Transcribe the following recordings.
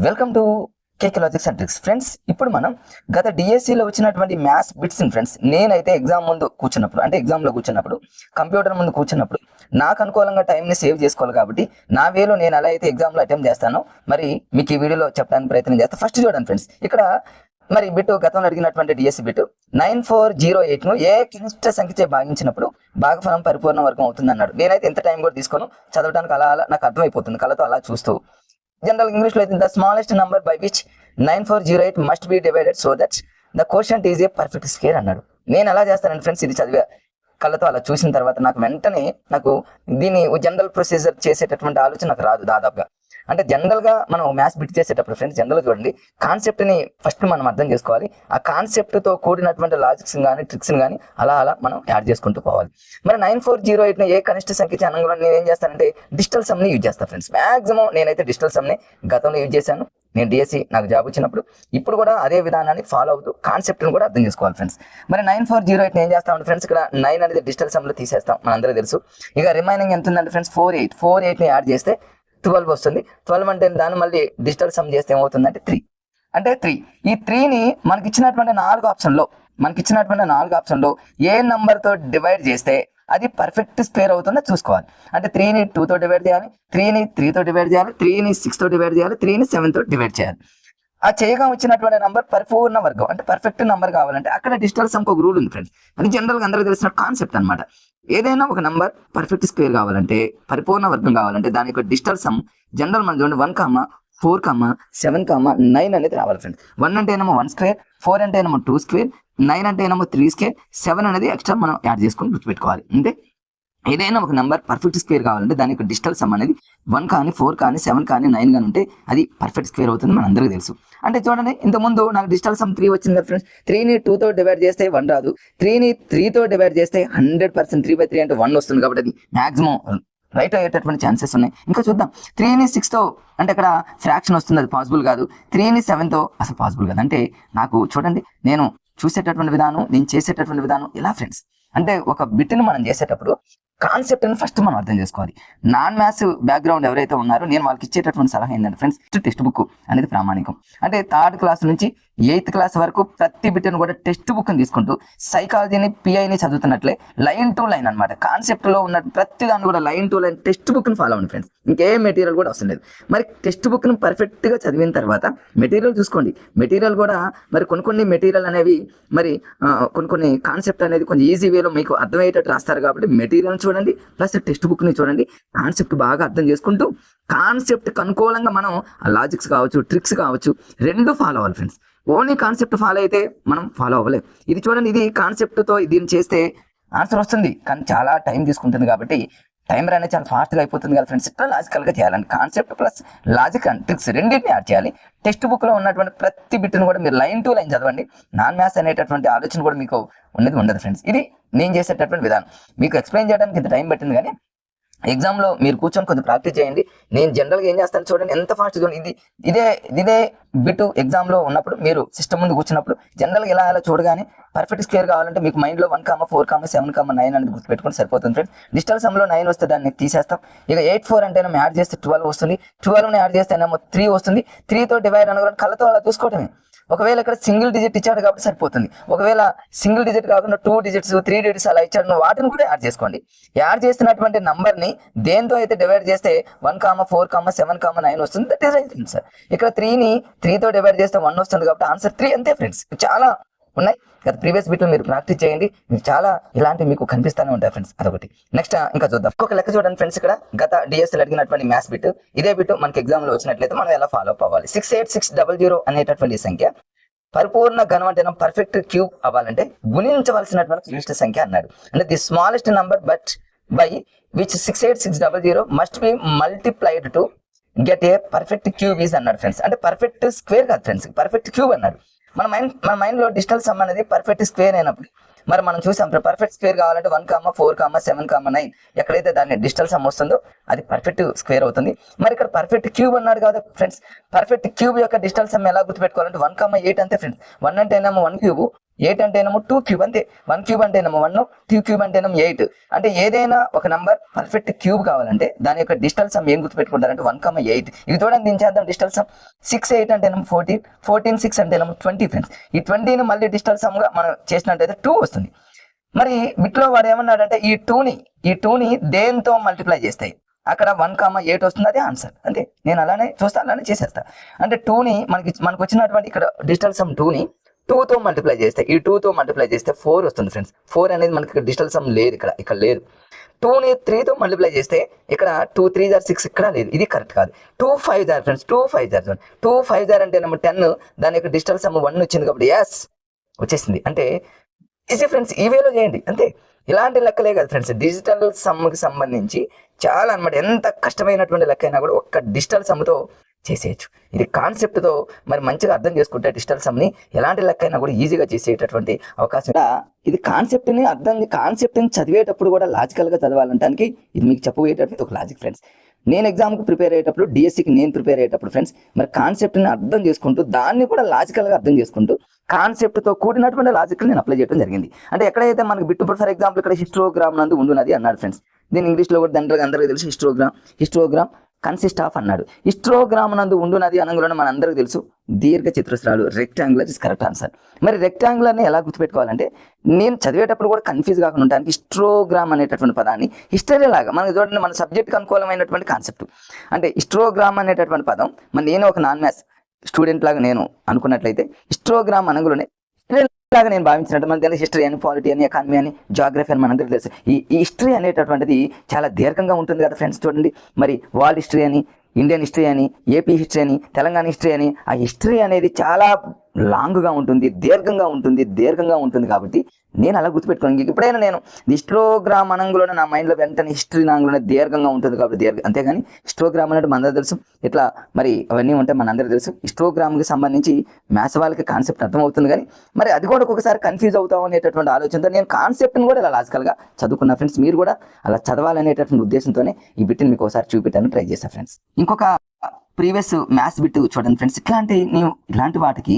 Welcome to KK logics and tricks. Friends, ఇప్పుడు మనం గత డిఎస్సిలో వచ్చినటువంటి మ్యాథ్స్ బిట్స్ ఫ్రెండ్స్ నేనైతే ఎగ్జామ్ ముందు కూర్చున్నప్పుడు, అంటే ఎగ్జామ్లో కూర్చున్నప్పుడు, కంప్యూటర్ ముందు కూర్చున్నప్పుడు నాకు అనుకూలంగా టైంని సేవ్ చేసుకోవాలి కాబట్టి నా వేలో నేను ఎలా అయితే ఎగ్జామ్లో అటెంప్ట్ చేస్తానో మరి మీకు ఈ వీడియోలో చెప్పడానికి ప్రయత్నం చేస్తాను. ఫస్ట్ చూడండి ఫ్రెండ్స్, ఇక్కడ మరి బిట్టు గతంలో అడిగినటువంటి డిఎస్సి బిట్టు 9408ను ఏ కనిష్ట సంఖ్యచే భాగించినప్పుడు భాగఫలం పరిపూర్ణ వర్గం అవుతుంది అన్నాడు. నేనైతే ఎంత టైం కూడా తీసుకోను, చదవడానికి అలా నాకు అర్థమైపోతుంది కళ్ళతో అలా చూస్తూ. జనరల్ ఇంగ్లీష్లో అయితే the smallest number by which 9408 must be divided so that the quotient is a perfect square అన్నాడు. నేను ఎలా చేస్తానండి ఫ్రెండ్స్, ఇది చదివా కళ్ళతో అలా చూసిన తర్వాత నాకు వెంటనే దీన్ని జనరల్ ప్రొసీజర్ చేసేటటువంటి ఆలోచన నాకు రాదు దాదాపుగా. అంటే జనరల్గా మనం మ్యాథ్స్ బిట్ చేసేటప్పుడు ఫ్రెండ్స్ జనరల్గా చూడండి, కాన్సెప్ట్ని ఫస్ట్ మనం అర్థం చేసుకోవాలి. ఆ కాన్సెప్ట్తో కూడినటువంటి లాజిక్స్ కానీ ట్రిక్స్ని కానీ అలా మనం యాడ్ చేసుకుంటూ పోవాలి. మరి 9408ని ఏ కనిష్ట సంఖ్య అనుగుణంగా నేను ఏం చేస్తానంటే డిజిటల్ సమ్ని యూజ్ చేస్తాను ఫ్రెండ్స్. మ్యాక్సిమం నేనైతే డిజిటల్ సమ్ని గతంలో యూజ్ చేశాను. నేను డిఎస్సి నాకు జాబ్ వచ్చినప్పుడు ఇప్పుడు కూడా అదే విధానాన్ని ఫాలో అవుతూ కాన్సెప్ట్ని కూడా అర్థం చేసుకోవాలి ఫ్రెండ్స్. మరి 9408 ఏం చేస్తామంటే ఫ్రెండ్స్, ఇక్కడ 9 అనేది డిజిటల్ సమ్లో తీసేస్తాం, మనందరూ తెలుసు. ఇక రిమైనింగ్ ఎంత ఉందంటే ఫ్రెండ్స్ 48ని యాడ్ చేస్తే 12 వస్తుంది. 12 అంటే దాన్ని మళ్ళీ డిజిటల్ సమ్ చేస్తే ఏమవుతుందంటే 3. అంటే 3. ఈ 3ని మనకి ఇచ్చినటువంటి 4 ఆప్షన్లో ఏ నంబర్తో డివైడ్ చేస్తే అది పర్ఫెక్ట్ స్క్వేర్ అవుతుందో చూసుకోవాలి. అంటే 3ని 2తో డివైడ్ చేయాలి, 3ని 3తో డివైడ్ చేయాలి, 3ని 6తో డివైడ్ చేయాలి, 3ని 7తో డివైడ్ చేయాలి. ఆ చేయగా వచ్చినటువంటి నంబర్ పరిపూర్ణ వర్గం అంటే పర్ఫెక్ట్ నంబర్ కావాలంటే అక్కడ డిజిటల్ సమ్ ఒక రూల్ ఉంది ఫ్రెండ్స్. అది జనరల్గా అందరికీ తెలిసిన కాన్సెప్ట్ అనమాట. ఏదైనా ఒక నంబర్ పర్ఫెక్ట్ స్క్వేర్ కావాలంటే, పరిపూర్ణ వర్గం కావాలంటే దాని యొక్క డిజిటల్ సమ్ జనరల్ మనం చూడండి 1, 4, 7, 9 అనేది రావాలి ఫ్రెండ్స్. 1 అంటే ఏమో 1 స్క్వేర్, 4 అంటే ఏమో 2 స్క్వేర్, 9 అంటే ఏమో 3 స్క్వేర్, 7 అనేది ఎక్స్ట్రా మనం యాడ్ చేసుకొని గుర్తుపెట్టుకోవాలి. అంటే ఏదైనా ఒక నెంబర్ పర్ఫెక్ట్ స్క్వేర్ కావాలంటే దాని యొక్క డిజిటల్ సమ్ అనేది 1 కానీ 4 కానీ 7 కానీ 9 కానీ ఉంటే అది పర్ఫెక్ట్ స్క్వేర్ అవుతుంది, మన అందరికీ తెలుసు. అంటే చూడండి, ఇంతకుముందు నాకు డిజిటల్ సమ్ 3 వచ్చింది ఫ్రెండ్స్. 3ని 2తో డివైడ్ చేస్తే 1 రాదు, 3ని 3తో డివైడ్ చేస్తే 100% 3/3 అంటే 1 వస్తుంది. కాబట్టి అది మ్యాక్సిమం రైట్ అయ్యేటటువంటి ఛాన్సెస్ ఉన్నాయి. ఇంకా చూద్దాం, 3ని 6తో అంటే ఇక్కడ ఫ్రాక్షన్ వస్తుంది, అది పాసిబుల్ కాదు. 3ని 7తో అసలు పాసిబుల్ కాదు. అంటే నాకు చూడండి, నేను చూసేటటువంటి విధానం, నేను చేసేటటువంటి విధానం ఎలా ఫ్రెండ్స్ అంటే ఒక బిట్ని మనం చేసేటప్పుడు కాన్సెప్ట్ని ఫస్ట్ మనం అర్థం చేసుకోవాలి. నాన్ మ్యాథ్స్ బ్యాక్గ్రౌండ్ ఎవరైతే ఉన్నారో నేను వాళ్ళకి ఇచ్చేటటువంటి సలహా ఏంటంటే ఫ్రెండ్స్, టెక్స్ట్ బుక్ అనేది ప్రామాణికం. అంటే 3rd క్లాస్ నుంచి 8th క్లాస్ వరకు ప్రతి బిట్ని కూడా టెక్స్ట్ బుక్ని తీసుకుంటూ సైకాలజీని పిఐని చదువుతున్నట్లే లైన్ టు లైన్ అనమాట. కాన్సెప్ట్లో ఉన్న ప్రతి దాన్ని కూడా లైన్ టు లైన్ టెక్స్ట్ బుక్ని ఫాలో అవ్వండి ఫ్రెండ్స్. ఇంకే మెటీరియల్ కూడా అవసరం లేదు. మరి టెక్స్ట్ బుక్ని పర్ఫెక్ట్గా చదివిన తర్వాత మెటీరియల్ చూసుకోండి. మెటీరియల్ కూడా మరి కొన్ని మెటీరియల్ అనేవి మరి కొన్ని కాన్సెప్ట్ అనేది కొంచెం ఈజీ వేలో మీకు అర్థమయ్యేటట్టు రాస్తారు. కాబట్టి మెటీరియల్ చూడండి, ప్లస్ టెక్స్ట్ బుక్ని చూడండి, కాన్సెప్ట్ బాగా అర్థం చేసుకుంటూ కాన్సెప్ట్కి అనుకూలంగా మనం లాజిక్స్ కావచ్చు, ట్రిక్స్ కావచ్చు, రెండు ఫాలో అవ్వాలి ఫ్రెండ్స్. ఓన్లీ కాన్సెప్ట్ ఫాలో అయితే మనం ఫాలో అవ్వలేం. ఇది చూడండి, ఇది కాన్సెప్ట్తో దీన్ని చేస్తే ఆన్సర్ వస్తుంది, కానీ చాలా టైం తీసుకుంటుంది. కాబట్టి టైమర్ అనేది చాలా ఫాస్ట్గా అయిపోతుంది కదా ఫ్రెండ్స్. ఇట్లా లాజికల్గా చేయాలండి. Concept plus logic and tricks రెండింటిని యాడ్ చేయాలి. టెక్స్ట్ బుక్లో ఉన్నటువంటి ప్రతి బిట్ను కూడా మీరు లైన్ టు లైన్ చదవండి. నాన్ మ్యాథ్స్ అనేటటువంటి ఆలోచన కూడా మీకు ఉండదు ఫ్రెండ్స్. ఇది నేను చేసేటటువంటి విధానం. మీకు ఎక్స్ప్లెయిన్ చేయడానికి ఇంత టైం పట్టింది, కానీ ఎగ్జామ్లో మీరు కూర్చొని కొంచెం ప్రాక్టీస్ చేయండి. నేను జనరల్గా ఏం చేస్తాను చూడండి, ఎంత ఫాస్ట్ చూడండి. ఇదే బిట్ ఎగ్జామ్లో ఉన్నప్పుడు మీరు సిస్టమ్ ముందు కూర్చున్నప్పుడు జనరల్గా ఇలా చూడగానే పర్ఫెక్ట్ స్క్వేర్ కావాలంటే మీకు మైండ్లో 1, 4, 7, 9 అనేది గుర్తుపెట్టుకుని సరిపోతుంది ఫ్రెండ్స్. డిజిటల్ సమ్లో 9 వస్తే దాన్ని తీసేస్తాం. ఇక 8, 4 అంటే యాడ్ చేస్తే 12 వస్తుంది. 12ని యాడ్ చేస్తే 3 వస్తుంది. 3తో డివైడ్ అనుకోవడం కళ్ళతో అలా చూసుకోవటమే. ఒకవేళ ఇక్కడ సింగిల్ డిజిట్ ఇచ్చాడు కాబట్టి సరిపోతుంది. ఒకవేళ సింగిల్ డిజిట్ కాకుండా 2 డిజిట్స్ 3 డిజిట్స్ అలా ఇచ్చాడు, వాటిని కూడా యాడ్ చేసుకోండి. యాడ్ చేస్తున్నటువంటి నంబర్ని దేంతో అయితే డివైడ్ చేస్తే 1, 4, 7, 9 వస్తుంది, దట్ ఈస్ రైట్ సార్. ఇక్కడ 3ని 3తో డివైడ్ చేస్తే 1 వస్తుంది, కాబట్టి ఆన్సర్ 3 అంతే ఫ్రెండ్స్. చాలా ఉన్నాయి కదా, ప్రీవియస్ బిట్లో మీరు ప్రాక్టీస్ చేయండి, మీకు చాలా ఇలాంటివి మీకు కనిపిస్తూనే ఉంటాయి ఫ్రెండ్స్. అదొకటి. నెక్స్ట్ ఇంకా చూద్దాం. ఒక లెక్క చూడండి ఫ్రెండ్స్, ఇక్కడ గత డిఎస్ఎల్ అడిగినటువంటి మ్యాథ్స్ బిట్, ఇదే బిట్ మనకి ఎగ్జామ్లో వచ్చినట్లయితే మనం ఎలా ఫాలో అప్ అవ్వాలి. 68600 అనేటటువంటి సంఖ్య పరిపూర్ణ ఘనం అంటే పర్ఫెక్ట్ క్యూబ్ అవ్వాలంటే గుణించవలసినటువంటి క్లిష్ట సంఖ్య అన్నాడు. అంటే the smallest number but by which 68600 must be multiplied to get a perfect cube is అన్నాడు ఫ్రెండ్స్. అంటే పర్ఫెక్ట్ స్క్వేర్ కాదు ఫ్రెండ్స్, పర్ఫెక్ట్ క్యూబ్ అన్నాడు. మన మైండ్లో డిజిటల్ సమ్ అనేది పర్ఫెక్ట్ స్క్వేర్ అయినప్పుడు మరి మనం చూసాం పర్ఫెక్ట్ స్క్వేర్ కావాలంటే 1, 4, 7, 9 ఎక్కడైతే దాన్ని డిజిటల్ సమ్ వస్తుందో అది పర్ఫెక్ట్ స్క్వేర్ అవుతుంది. మరి ఇక్కడ పర్ఫెక్ట్ క్యూబ్ అన్నాడు కదా ఫ్రెండ్స్. పర్ఫెక్ట్ క్యూబ్ యొక్క డిజిటల్ సమ్ ఎలా గుర్తుపెట్టుకోవాలంటే 1, 8 అంతే ఫ్రెండ్స్. 1 అంటే 1 క్యూబ్, 8 అంటేనేమో 2 క్యూబ్ అంతే. 1 క్యూబ్ అంటేనేమో 1, 2 క్యూబ్ అంటేనేమో 8. అంటే ఏదైనా ఒక నంబర్ పర్ఫెక్ట్ క్యూబ్ కావాలంటే దాని యొక్క డిజిటల్ సమ్ ఏం గుర్తుపెట్టుకుంటారంటే 1,8. ఇది చూడండి దించేద్దాం డిజిటల్ సమ్. 6 8 అంటేనేమో 14, 14 6 అంటేనేమో 20 ఫ్రెండ్స్. ఈ 20ని మళ్ళీ డిజిటల్ సమ్ గా మనం చేసినట్టయితే 2 వస్తుంది. మరి బిట్లో వాడు ఏమన్నాడంటే ఈ 2ని దేంతో మల్టిప్లై చేస్తాయి, అక్కడ 1,8 వస్తుంది, అదే ఆన్సర్. అంతే, నేను అలానే చూస్తా, అలానే చేసేస్తా. అంటే 2ని మనకు వచ్చినటువంటి ఇక్కడ డిజిటల్ సమ్ 2ని 2తో మల్టిప్లై చేస్తే, ఈ 2తో మల్టిప్లై చేస్తే 4 వస్తుంది ఫ్రెండ్స్. 4 అనేది మనకి డిజిటల్ సమ్ లేదు, ఇక్కడ లేదు. 2ని 3తో మల్టిప్లై చేస్తే ఇక్కడ 2 3 జార్ 6 ఇక్కడ లేదు, ఇది కరెక్ట్ కాదు. 2 5 జార్ ఫ్రెండ్స్, 2 5 జార్ 2 5 జార్ అంటే 10, దాని యొక్క డిజిటల్ సమ్ 1 వచ్చింది కాబట్టి ఎస్ వచ్చేసింది. అంటే ఈజీ ఫ్రెండ్స్, ఈ వేలో చేయండి అంతే. ఇలాంటి లెక్కలే కదా ఫ్రెండ్స్ డిజిటల్ సమ్కి సంబంధించి చాలా అనమాట. ఎంత కష్టమైనటువంటి లెక్క అయినా కూడా ఒక్క డిజిటల్ సమ్తో చేసేయచ్చు. ఇది కాన్సెప్ట్తో మరి మంచిగా అర్థం చేసుకుంటే డిజిటల్ సమ్ని ఎలాంటి లెక్క అయినా కూడా ఈజీగా చేసేటటువంటి అవకాశం. ఇది కాన్సెప్ట్ని చదివేటప్పుడు కూడా లాజికల్గా చదవాలంటానికి ఇది మీకు చెప్పబోయేటటువంటి ఒక లాజిక్ ఫ్రెండ్స్. నేను ఎగ్జామ్కి ప్రిపేర్ అయ్యేటప్పుడు, డిఎస్సికి నేను ప్రిపేర్ అయ్యేటప్పుడు ఫ్రెండ్స్, మరి కాన్సెప్ట్ని అర్థం చేసుకుంటూ దాన్ని కూడా లాజికల్గా అర్థం చేసుకుంటూ కాన్సెప్ట్తో కూడినటువంటి లాజిక్ నేను అప్లై చేయడం జరిగింది. అంటే ఎక్కడైతే మనకి బిట్, ఫర్ ఎగ్జాంపుల్ ఇక్కడ హిస్టోగ్రామ్ నందు ఉండునది అన్నాడు ఫ్రెండ్స్. దీని ఇంగ్లీష్లో కూడా అందరికీ తెలుసు హిస్టోగ్రామ్ కన్సిస్ట్ ఆఫ్ అన్నాడు. హిస్టోగ్రామ్ నందు ఉండునది అనగానే మన అందరికీ తెలుసు దీర్ఘ చతురస్రాలు, రెక్టాంగులర్ ఇస్ కరెక్ట్ ఆన్సర్. మరి రెక్టాంగులర్ని ఎలా గుర్తుపెట్టుకోవాలంటే నేను చదివేటప్పుడు కూడా కన్ఫ్యూజ్ కాకుండా ఉండడానికి హిస్టోగ్రామ్ అనేటటువంటి పదాన్ని హిస్టరీ లాగా మనకి చూడండి, మన సబ్జెక్ట్కి అనుకూలమైనటువంటి కాన్సెప్ట్. అంటే హిస్టోగ్రామ్ అనేటటువంటి పదం మరి నేను ఒక నాన్ మ్యాథ్స్ స్టూడెంట్ లాగా నేను అనుకున్నట్లయితే హిస్టోగ్రామ్ అనగానే లాగా నేను భావించినట్టు మనకు తెలుసు హిస్టరీ అని, పాలిటీ అని, ఎకానమీ అని, జాగ్రఫీ అని మనందరికీ తెలుసు. ఈ హిస్టరీ అనేటటువంటిది చాలా దీర్ఘంగా ఉంటుంది కదా ఫ్రెండ్స్. చూడండి మరి వరల్డ్ హిస్టరీ అని, ఇండియన్ హిస్టరీ అని, ఏపీ హిస్టరీ అని, తెలంగాణ హిస్టరీ అని, ఆ హిస్టరీ అనేది చాలా లాంగ్గా ఉంటుంది, దీర్ఘంగా ఉంటుంది. కాబట్టి నేను అలా గుర్తుపెట్టుకోను. ఎప్పుడైనా నేను హిస్టోగ్రామ్ అనంగులోనే నా మైండ్లో వెంటనే హిస్టరీ నాంగులోనే దీర్ఘంగా ఉంటుంది కాబట్టి అంతేగాని హిస్టోగ్రామ్ అనేది మనందరూ తెలుసు. ఇట్లా మరి అవన్నీ ఉంటే మనందరూ తెలుసు. హిస్టోగ్రామ్కి సంబంధించి మ్యాథ్స్ వాళ్ళకి కాన్సెప్ట్ అర్థమవుతుంది, కానీ మరి అది కూడా ఒక్కొక్కసారి కన్ఫ్యూజ్ అవుతాం అనేటటువంటి ఆలోచనతో నేను కాన్సెప్ట్ని కూడా ఇలా లాజికల్గా చదువుకున్నా ఫ్రెండ్స్. మీరు కూడా అలా చదవాలనేటటువంటి ఉద్దేశంతోనే ఈ బిట్ని మీకు ఒకసారి చూపెట్టాను, ట్రై చేశాను ఫ్రెండ్స్. ఇంకొక ప్రీవియస్ మ్యాథ్స్ బిట్ చూడండి ఫ్రెండ్స్. ఇలాంటి వాటికి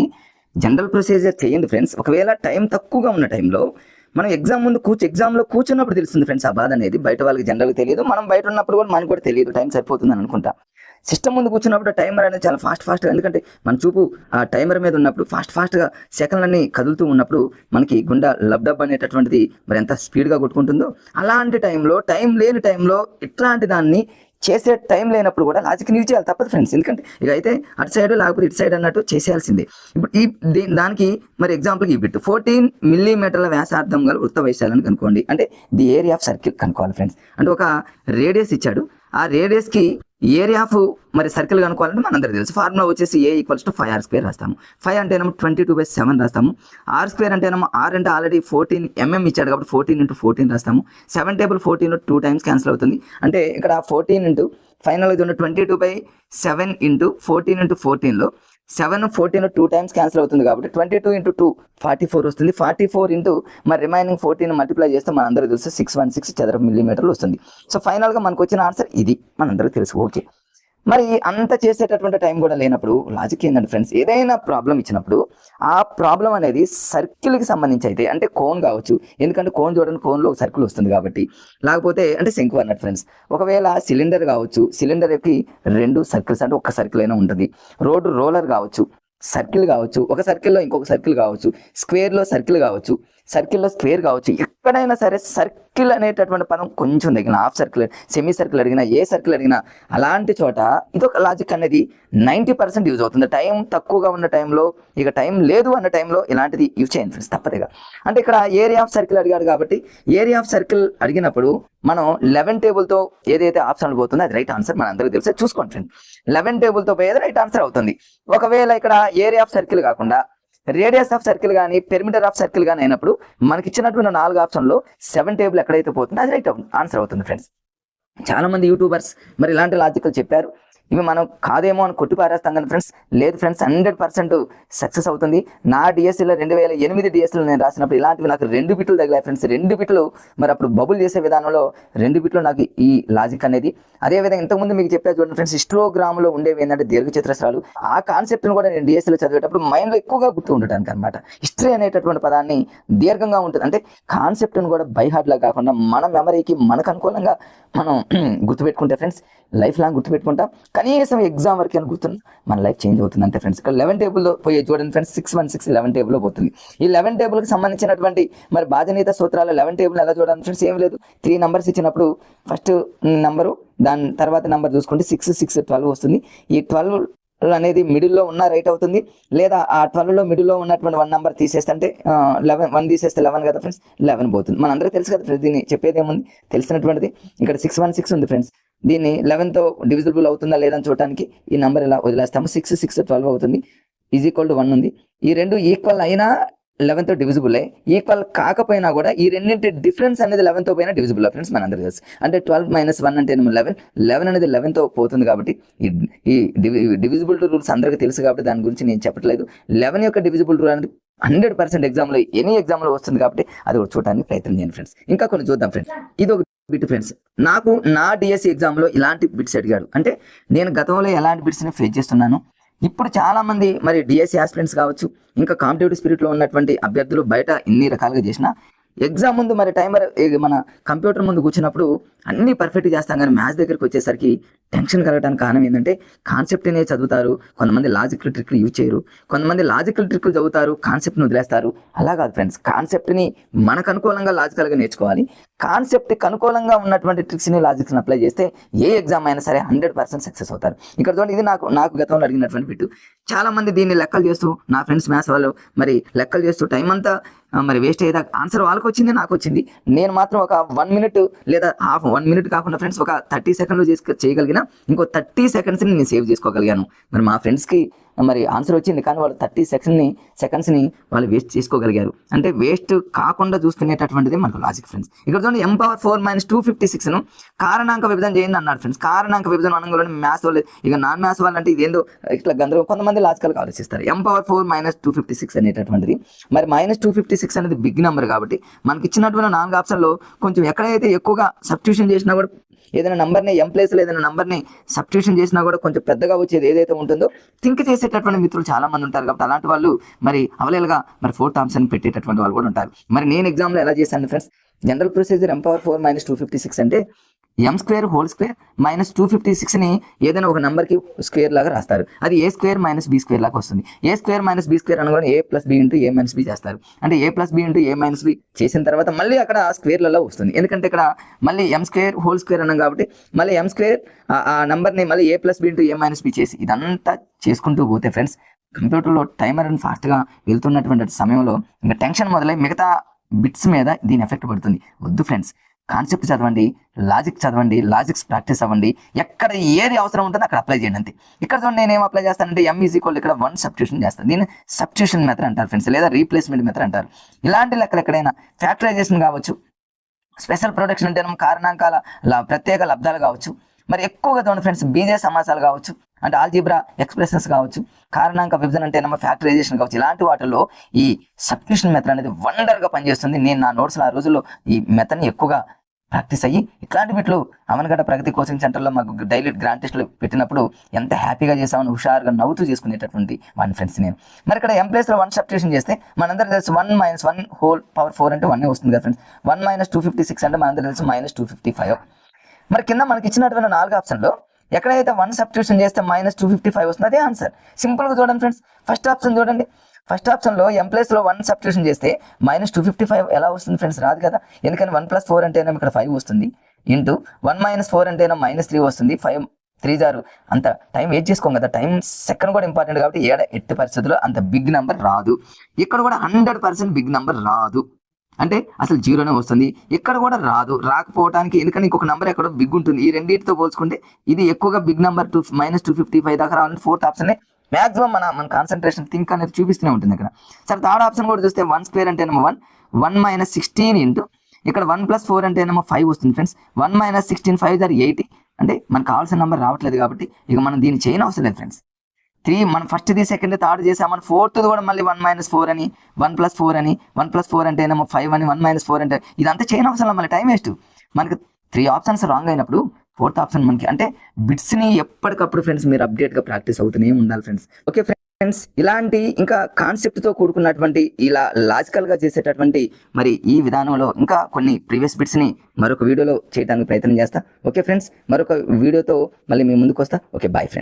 జనరల్ ప్రొసీజర్ చేయండి ఫ్రెండ్స్. ఒకవేళ టైం తక్కువగా ఉన్న టైంలో మనం ఎగ్జామ్లో కూర్చున్నప్పుడు తెలుస్తుంది ఫ్రెండ్స్ ఆ బాధ అనేది. బయట వాళ్ళకి జనరల్గా తెలియదు, మనం బయట ఉన్నప్పుడు కూడా మనకు కూడా తెలియదు టైం సరిపోతుందని అనుకుంటా. సిస్టమ్ ముందు కూర్చున్నప్పుడు టైమర్ అనేది చాలా ఫాస్ట్గా, ఎందుకంటే మన చూపు ఆ టైమర్ మీద ఉన్నప్పుడు ఫాస్ట్గా సెకండ్లన్నీ కదులుతూ ఉన్నప్పుడు మనకి గుండె లబ్డబ్ అనేటటువంటిది మరి ఎంత స్పీడ్గా కొట్టుకుంటుందో, అలాంటి టైంలో టైం లేని టైంలో ఇట్లాంటి దాన్ని చేసే టైం లేనప్పుడు కూడా లాజిక్ యూజ్ చేయాలి, తప్పదు ఫ్రెండ్స్. ఎందుకంటే ఇక అయితే అటు సైడ్ లేకపోతే ఇటు సైడ్ అన్నట్టు చేసేయాల్సిందే. ఇప్పుడు దానికి మరి ఎగ్జాంపుల్కి ఈ బిట్ 14 మిల్లీమీటర్ల వ్యాసార్థం గల వృత్త వైశాల్యాన్ని కనుక్కోండి. అంటే ది ఏరియా ఆఫ్ సర్కిల్ కనుక్కోవాలి ఫ్రెండ్స్. అంటే ఒక రేడియస్ ఇచ్చాడు, ఆ రేడియస్కి ఏరియా ఆఫ్ మరి సర్కిల్ కనుక్కోవాలంటే మనందరికీ తెలుసు. ఫార్ములా వచ్చేసి A = 5r² రాస్తాము. 5 అంటేనేమో 22/7 రాస్తాము. r² అంటేనేమో r అంటే ఆల్రెడీ 14 mm ఇచ్చాడు కాబట్టి 14 × 14 రాస్తాము. 7 టేబుల్ 14 2 టైమ్స్ క్యాన్సిల్ అవుతుంది. అంటే ఇక్కడ 14 ఫైనల్గా 22/7 × 14 × 14లో 7 14 2 టైమ్స్ క్యాన్సిల్ అవుతుంది కాబట్టి 22 × 2 44 వస్తుంది. 44 మరి రిమైనింగ్ 14 మల్టిప్లై చేస్తే మనందరికీ తెలుసు 616 చదరపు మిల్లీమీటర్లు వస్తుంది. సో ఫైనల్గా మనకు వచ్చిన ఆన్సర్ ఇది, మనందరికీ తెలుసు. ఓకే, మరి అంత చేసేటటువంటి టైం కూడా లేనప్పుడు లాజిక్ ఏంటంటే ఫ్రెండ్స్, ఏదైనా ప్రాబ్లం ఇచ్చినప్పుడు ఆ ప్రాబ్లం అనేది సర్కిల్కి సంబంధించి అయితే, అంటే కోన్ కావచ్చు, ఎందుకంటే కోన్ చూడండి కోన్లో ఒక సర్కిల్ వస్తుంది కాబట్టి, లేకపోతే అంటే శంకు అన్నట్టు ఫ్రెండ్స్. ఒకవేళ సిలిండర్ కావచ్చు, సిలిండర్కి 2 సర్కిల్స్ అంటే ఒక్క సర్కిల్ అయినా ఉంటుంది. రోలర్ కావచ్చు, సర్కిల్ కావచ్చు, ఒక సర్కిల్లో ఇంకొక సర్కిల్ కావచ్చు, స్క్వేర్లో సర్కిల్ కావచ్చు, సర్కిల్లో స్క్వేర్ కావచ్చు, ఎక్కడైనా సరే సర్కిల్ అనేటటువంటి పదం కొంచెం తగిన హాఫ్ సర్కిల్, సెమీ సర్కిల్ అడిగినా, ఏ సర్కిల్ అడిగినా అలాంటి చోట ఇదొక లాజిక్ అనేది 90% యూజ్ అవుతుంది. టైం తక్కువగా ఉన్న టైంలో, ఇక టైం లేదు అన్న టైంలో ఇలాంటిది యూజ్ చేయండి ఫ్రెండ్స్, తప్పదుగా. అంటే ఇక్కడ ఏరియా ఆఫ్ సర్కిల్ అడిగాడు కాబట్టి ఏరియా ఆఫ్ సర్కిల్ అడిగినప్పుడు మనం 11 టేబుల్తో ఏదైతే ఆప్షన్ పోతుందో అది రైట్ ఆన్సర్, మన అందరికీ తెలుసు. చూసుకోండి ఫ్రెండ్స్, 11 టేబుల్తో పోయేది రైట్ ఆన్సర్ అవుతుంది. ఒకవేళ ఇక్కడ ఏరియా ఆఫ్ సర్కిల్ కాకుండా రేడియస్ ఆఫ్ సర్కిల్ కానీ పెరిమీటర్ ఆఫ్ సర్కిల్ కానీ అయినప్పుడు మనకి ఇచ్చినటువంటి 4 ఆప్షన్లో 7 టేబుల్ ఎక్కడైతే పోతుందో అది రైట్ ఆన్సర్ అవుతుంది ఫ్రెండ్స్. చాలా మంది యూట్యూబర్స్ మరి ఇలాంటి లాజికల్ చెప్పారు. ఇవి మనం కాదేమో అని కొట్టి పారేస్తాం కానీ ఫ్రెండ్స్, లేదు ఫ్రెండ్స్ 100% సక్సెస్ అవుతుంది. నా డిఎస్సిలో 2008 డిఎస్సిలో నేను రాసినప్పుడు ఇలాంటివి నాకు 2 బిట్లు తగిలాయి ఫ్రెండ్స్. 2 బిట్లు మరి అప్పుడు బబుల్ చేసే విధానంలో 2 బిట్లు నాకు ఈ లాజిక్ అనేది. అదేవిధంగా ఇంతకుముందు మీకు చెప్పా చూడండి ఫ్రెండ్స్, హిస్టోగ్రామ్లో ఉండేవి ఏంటంటే దీర్ఘచతురస్రాలు. ఆ కాన్సెప్ట్ని కూడా నేను డిఎస్సిలో చదివేటప్పుడు మైండ్లో ఎక్కువగా గుర్తు ఉండటానికి అనమాట. హిస్టరీ అనేటటువంటి పదాన్ని దీర్ఘంగా ఉంటుంది, అంటే కాన్సెప్ట్ని కూడా బై హార్ట్లా కాకుండా మన మెమరీకి మనకు అనుకూలంగా మనం గుర్తుపెట్టుకుంటే ఫ్రెండ్స్ లైఫ్ లాంగ్ గుర్తుపెట్టుకుంటాం. కనీసం ఎగ్జామ్ వరకు అని గుర్తున్నా మన లైఫ్ చేంజ్ అవుతుంది అంతే ఫ్రెండ్స్. ఇక్కడ 11 టేబుల్లో పోయి చూడండి ఫ్రెండ్స్, 616 11 టేబుల్లో పోతుంది. ఈ 11 టేబుల్కి సంబంధించినటువంటి మరి బాధ్యనీత సూత్రాలు 11 టేబుల్ ఎలా చూడాలి ఫ్రెండ్స్, ఏం లేదు. 3 నంబర్స్ ఇచ్చినప్పుడు ఫస్ట్ నంబరు, దాని తర్వాత నెంబర్ చూసుకుంటే 6 6 12 వస్తుంది. ఈ 12 అనేది మిడిల్లో ఉన్న రైట్ అవుతుంది, లేదా ఆ 12లో మిడిల్లో ఉన్నటువంటి 1 నెంబర్ తీసేస్తే, అంటే 1 తీసేస్తే 11 కదా ఫ్రెండ్స్, 11 పోతుంది. మన అందరికీ తెలుసు కదా ఫ్రెండ్స్, దీన్ని చెప్పేది ఏముంది, తెలిసినటువంటిది. ఇక్కడ 616 ఉంది ఫ్రెండ్స్, దీన్ని 11తో డివిజిబుల్ అవుతుందా లేదా అని చూడటానికి ఈ నెంబర్ ఇలా వదిలేస్తాము. 6 6 12 అవుతుంది, ఈజ్ ఈక్వల్ టు 1 ఉంది. ఈ రెండు ఈక్వల్ అయినా 11తో డివిజిబుల్ ఈక్వల్ కాకపోయినా కూడా ఈ రెండింటి డిఫరెన్స్ అనేది 11తో పోయినా డివిజిబుల్ ఫ్రెండ్స్, మన అందరికీ తెలుసు. అంటే 12 - 1 అంటే 11 అనేది 11తో పోతుంది. కాబట్టి ఈ డివిజిబుల్ రూల్స్ అందరికీ తెలుసు కాబట్టి దాని గురించి నేను చెప్పట్లేదు. 11 యొక్క డివిజిబుల్ రూల్ అనేది 100% ఎగ్జామ్లో, ఎనీ ఎగ్జామ్లో వస్తుంది కాబట్టి అది కూడా చూడడానికి ప్రయత్నం చేయండి ఫ్రెండ్స్. ఇంకా కొన్ని చూద్దాం ఫ్రెండ్స్. ఇది ఒక బిట్ ఫ్రెండ్స్, నాకు నా డిఎస్సి ఎగ్జామ్లో ఇలాంటి బిట్స్ అడిగాడు. అంటే నేను గతంలో ఎలాంటి బిట్స్ని ఫేస్ చేస్తున్నాను, ఇప్పుడు చాలా మంది మరి డిఎస్సి ఆస్పిరెంట్స్ కావచ్చు, ఇంకా కాంపిటేటివ్ స్పిరిట్లో ఉన్నటువంటి అభ్యర్థులు బయట ఎన్ని రకాలుగా చేసినా ఎగ్జామ్ ముందు మరి టైమర్ మన కంప్యూటర్ ముందు కూర్చున్నప్పుడు అన్నీ పర్ఫెక్ట్గా చేస్తాం, కానీ మ్యాథ్స్ దగ్గరికి వచ్చేసరికి టెన్షన్ కలగడానికి కారణం ఏంటంటే కాన్సెప్ట్నే చదువుతారు, కొంతమంది లాజికల్ ట్రిక్లు యూజ్ చేయరు, కొంతమంది లాజికల్ ట్రిక్లు చదువుతారు, కాన్సెప్ట్ని వదిలేస్తారు. అలా కాదు ఫ్రెండ్స్, కాన్సెప్ట్ని మనకు అనుకూలంగా లాజికల్గా నేర్చుకోవాలి. కాన్సెప్ట్కి అనుకూలంగా ఉన్నటువంటి ట్రిక్స్ని లాజిక్స్ని అప్లై చేస్తే ఏ ఎగ్జామ్ అయినా సరే 100% సక్సెస్ అవుతారు. ఇక్కడ చూడండి, ఇది నాకు గతంలో అడిగినటువంటి బిట్టు. చాలా మంది దీన్ని లెక్కలు చేస్తూ, నా ఫ్రెండ్స్ మ్యాథ్స్ వాళ్ళు మరి లెక్కలు చేస్తూ టైం అంతా మరి వేస్ట్ అయ్యేదా, ఆన్సర్ వాళ్ళకి వచ్చింది, నాకు వచ్చింది. నేను మాత్రం ఒక 1 మినిట్ లేదా 1 మినిట్ కాకుండా ఫ్రెండ్స్ ఒక 30 సెకండ్లు చేయగలిగిన, ఇంకో 30 సెకండ్స్ని నేను సేవ్ చేసుకోగలిగాను. మరి మా ఫ్రెండ్స్కి మరి ఆన్సర్ వచ్చింది, కానీ వాళ్ళు 30 సెకండ్స్ని వాళ్ళు వేస్ట్ చేసుకోగలిగారు. అంటే వేస్ట్ కాకుండా చూసుకునేటటువంటిది మనకు లాజిక్ ఫ్రెండ్స్. ఇక్కడ చూడండి, m⁴ - 256ను కారణాంక విభజన చేయండి అన్నాడు ఫ్రెండ్స్. కారణాంక విభజన అనగానే మ్యాథ్స్ వాళ్ళు, ఇక నాన్ మ్యాథ్స్ వాళ్ళు అంటే ఇదేందో ఇట్లా గందరగోళం, కొంతమంది లాజికల్గా ఆలోచిస్తారు. m⁴ - 256 అనేటటువంటిది మరి -256 అనేది బిగ్ నెంబర్ కాబట్టి మనకి ఇచ్చినటువంటి 4 ఆప్షన్లో కొంచెం ఎక్కడైతే ఎక్కువగా సబ్స్టిట్యూషన్ చేసినా కూడా, ఏదైనా నంబర్ని m ప్లేస్లో ఏదైనా నంబర్ని సబ్స్టిట్యూషన్ చేసినా కూడా కొంచెం పెద్దగా వచ్చేది ఏదైతే ఉంటుందో థింక్ చేసేటటువంటి మిత్రులు చాలా మంది ఉంటారు. కాబట్టి అలాంటి వాళ్ళు మరి అవలేలుగా మరి 4th ఆప్షన్ పెట్టేటటువంటి వాళ్ళు కూడా ఉంటారు. మరి నేను ఎగ్జామ్లో ఎలా చేశాను ఫ్రెండ్స్, జనరల్ ప్రొసీజర్ m⁴ - 256 అంటే m² హోల్ స్క్వేర్ -256ని ఏదైనా ఒక నెంబర్కి స్క్వేర్ లాగా రాస్తారు. అది a² - b² లాగా వస్తుంది. a² - b² అనగానే a + b × a - b చేస్తారు. అంటే a + b × a - b చేసిన తర్వాత మళ్ళీ అక్కడ స్క్వేర్లలో వస్తుంది. ఎందుకంటే ఇక్కడ మళ్ళీ m² హోల్ స్క్వేర్ అన్నాం కాబట్టి మళ్ళీ m² ఆ నెంబర్ని మళ్ళీ a + b × a - b చేసి ఇదంతా చేసుకుంటూ పోతే ఫ్రెండ్స్, కంప్యూటర్లో టైమర్ అని ఫాస్ట్గా వెళ్తున్నటువంటి సమయంలో ఇంకా టెన్షన్ మొదలై మిగతా బిట్స్ మీద దీని ఎఫెక్ట్ పడుతుంది. వద్దు ఫ్రెండ్స్, కాన్సెప్ట్ చదవండి, లాజిక్ చదవండి, లాజిక్స్ ప్రాక్టీస్ అవ్వండి, ఎక్కడ ఏది అవసరం ఉంటుందో అక్కడ అప్లై చేయండి అంతే. ఇక్కడ చూడండి, నేను ఏం అప్లై చేస్తానంటే m = ఇక్కడ 1 సబ్స్టిట్యూషన్ చేస్తాను. దీన్ని సబ్స్టిట్యూషన్ మెథడ్ అంటారు ఫ్రెండ్స్, లేదా రీప్లేస్మెంట్ మెథడ్ అంటారు. ఇలాంటి లెక్కలు ఎక్కడైనా ఫ్యాక్టరైజేషన్ కావచ్చు, స్పెషల్ ప్రొడక్షన్ అంటే ప్రత్యేక లబ్ధాలు కావచ్చు, మరి ఎక్కువగా చూడండి ఫ్రెండ్స్ బీజే సమాసాలు కావచ్చు, అంటే ఆల్జీబ్రా ఎక్స్ప్రెషన్స్ కావచ్చు, కారణాంక విభజన అంటే ఫ్యాక్టరైజేషన్ కావచ్చు, ఇలాంటి వాటిల్లో ఈ సబ్స్టిట్యూషన్ మెథడ్ అనేది వండర్గా పనిచేస్తుంది. నేను నా నోట్స్లో ఆ రోజుల్లో ఈ మెథడ్ని ఎక్కువగా ప్రాక్టీస్ అయ్యి ఇట్లాంటి బిట్లు అవనగడ్డ ప్రగతి కోచింగ్ సెంటర్లో మాకు డైలీ గ్రాండ్ టెస్ట్లు పెట్టినప్పుడు ఎంత హ్యాపీగా చేసామని హుషారుగా నవ్వుతూ చేసుకునేటటువంటి వాడిని ఫ్రెండ్స్ నేను. మరి ఇక్కడ m ప్లేస్లో 1 సబ్స్టిట్యూషన్ చేస్తే మనందరూ తెలుసు 1 - 1 హోల్ పవర్ 4 అంటే 1 వస్తుంది కదా ఫ్రెండ్స్. 1 - 256 అంటే మనందరూ తెలుసు -255. మరి కింద మనకి ఇచ్చినటువంటి 4 ఆప్షన్లో ఎక్కడైతే 1 సబ్స్టిట్యూషన్ చేస్తే -255 వస్తుంది, అదే ఆన్సర్. సింపుల్గా చూడండి ఫ్రెండ్స్, ఫస్ట్ ఆప్షన్ చూడండి. ఫస్ట్ ఆప్షన్లో m ప్లేస్లో 1 సబ్స్టిట్యూషన్ చేస్తే -255 ఎలా వస్తుంది ఫ్రెండ్స్, రాదు కదా. ఎందుకని 1 + 4 అంటేనే ఇక్కడ 5 వస్తుంది, ఇంటూ 1 - 4 అంటేనే -3 వస్తుంది. 5 3 జారు అంత టైం వేస్ట్ చేసుకోం కదా, టైం సెకండ్ కూడా ఇంపార్టెంట్ కాబట్టి ఎట్టి పరిస్థితుల్లో అంత బిగ్ నెంబర్ రాదు. ఇక్కడ కూడా 100% బిగ్ నెంబర్ రాదు, అంటే అసలు 0నే వస్తుంది. ఇక్కడ కూడా రాకపోవడానికి ఎందుకంటే ఇంకొక నెంబర్ ఎక్కడో బిగ్ ఉంటుంది. ఈ రెండింటితో పోల్చుకుంటే ఇది ఎక్కువగా బిగ్ నెంబర్ -255 దాకా రావాలంటే 4th ఆప్షనే మ్యాక్సిమం మన కాన్సన్ట్రేషన్ థింక్ అనేది చూపిస్తూనే ఉంటుంది ఇక్కడ. సరే, 3rd ఆప్షన్ కూడా చూస్తే 1² అంటే 1 - 16 ఇంటూ ఇక్కడ 1 + 4 అంటే 5 వస్తుంది ఫ్రెండ్స్. 1 - 16 5 = 80, అంటే మనకు కావాల్సిన నెంబర్ రావట్లేదు కాబట్టి ఇక మనం దీన్ని చేయని అవసరం లేదు ఫ్రెండ్స్. 3 మనం ఫస్ట్ది సెకండ్ థర్డ్ చేసామని ఫోర్త్ కూడా మళ్ళీ 1 - 4 అని 1 + 4 అని 1 + 4 అంటే ఏమో 5 అని 1 - 4 అంటే ఇదంతా చేయని అవసరం లేదు, మళ్ళీ టైం వేస్ట్. మనకి 3 ఆప్షన్స్ రాంగ్ అయినప్పుడు 4th ఆప్షన్ మనకి అంటే బిట్స్ని ఎప్పటికప్పుడు ఫ్రెండ్స్ మీరు అప్డేట్గా ప్రాక్టీస్ అవుతూనే ఉండాలి ఫ్రెండ్స్. ఓకే ఫ్రెండ్స్, ఇలాంటి ఇంకా కాన్సెప్ట్తో కూడుకున్నటువంటి ఇలా లాజికల్గా చేసేటటువంటి మరి ఈ విధానంలో ఇంకా కొన్ని ప్రీవియస్ బిట్స్ని మరొక వీడియోలో చేయడానికి ప్రయత్నం చేస్తా. ఓకే ఫ్రెండ్స్, మరొక వీడియోతో మళ్ళీ మీ ముందుకు వస్తా. Okay, bye friends.